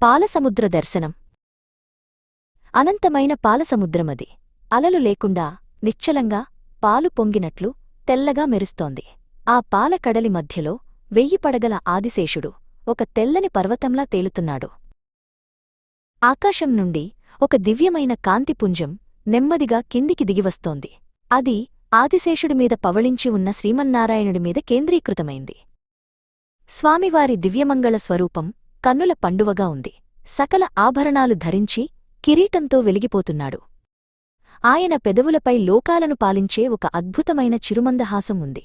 పాలసముద్ర దర్శనం. అనంతమైన పాలసముద్రమది. అలలు లేకుండా నిశ్చలంగా పాలు పొంగినట్లు తెల్లగా మెరుస్తోంది. ఆ పాలకడలి మధ్యలో 1000 పడగల ఆదిశేషుడు ఒక తెల్లని పర్వతంలా తేలుతున్నాడు. ఆకాశం నుండి ఒక దివ్యమైన కాంతిపుంజం నెమ్మదిగా కిందికి దిగివస్తోంది. అది ఆదిశేషుడిమీద పవళించి ఉన్న శ్రీమన్నారాయణుడిమీద కేంద్రీకృతమైంది. స్వామివారి దివ్యమంగళ స్వరూపం కన్నుల పండువగా ఉంది. సకల ఆభరణాలు ధరించి కిరీటంతో వెలిగిపోతున్నాడు. ఆయన పెదవులపై లోకాలను పాలించే ఒక అద్భుతమైన చిరుమందహాసం ఉంది.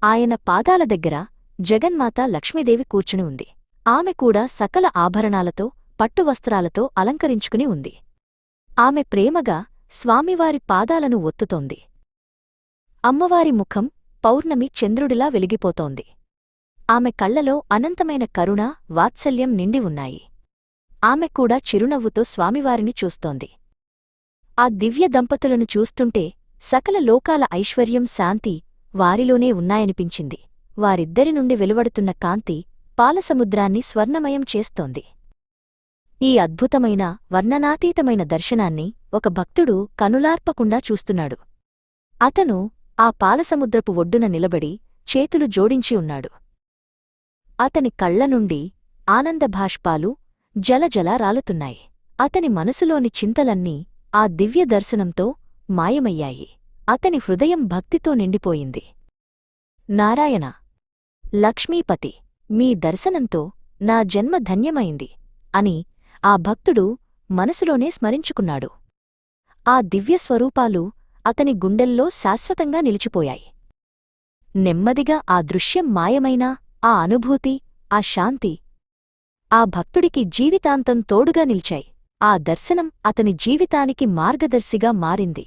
ఆయన పాదాల దగ్గర జగన్మాత లక్ష్మీదేవి కూర్చుని ఉంది. ఆమె కూడా సకల ఆభరణాలతో పట్టువస్త్రాలతో అలంకరించుకుని ఉంది. ఆమె ప్రేమగా స్వామివారి పాదాలను ఒత్తుతోంది. అమ్మవారి ముఖం పౌర్ణమి చంద్రుడిలా వెలిగిపోతోంది. ఆమె కళ్లలో అనంతమైన కరుణ, వాత్సల్యం నిండి ఉన్నాయి. ఆమె కూడా చిరునవ్వుతో స్వామివారిని చూస్తోంది. ఆ దివ్య దంపతులను చూస్తుంటే సకల లోకాల ఐశ్వర్యం, శాంతి వారిలోనే ఉన్నాయనిపించింది. వారిద్దరి నుండి వెలువడుతున్న కాంతి పాలసముద్రాన్ని స్వర్ణమయం చేస్తోంది. ఈ అద్భుతమైన వర్ణనాతీతమైన దర్శనాన్ని ఒక భక్తుడు కనులార్పకుండా చూస్తున్నాడు. అతను ఆ పాలసముద్రపు ఒడ్డున నిలబడి చేతులు జోడించి ఉన్నాడు. అతని కళ్లనుండి ఆనందభాష్పాలు జలజల రాలుతున్నాయి. అతని మనసులోని చింతలన్నీ ఆ దివ్య దర్శనంతో మాయమయ్యాయి. అతని హృదయం భక్తితో నిండిపోయింది. నారాయణ, లక్ష్మీపతి, మీ దర్శనంతో నా జన్మ ధన్యమైంది అని ఆ భక్తుడు మనసులోనే స్మరించుకున్నాడు. ఆ దివ్యస్వరూపాలు అతని గుండెల్లో శాశ్వతంగా నిలిచిపోయాయి. నెమ్మదిగా ఆ దృశ్యం మాయమైనా ఆ అనుభూతి, ఆ శాంతి ఆ భక్తుడికి జీవితాంతం తోడుగా నిలిచాయి. ఆ దర్శనం అతని జీవితానికి మార్గదర్శిగా మారింది.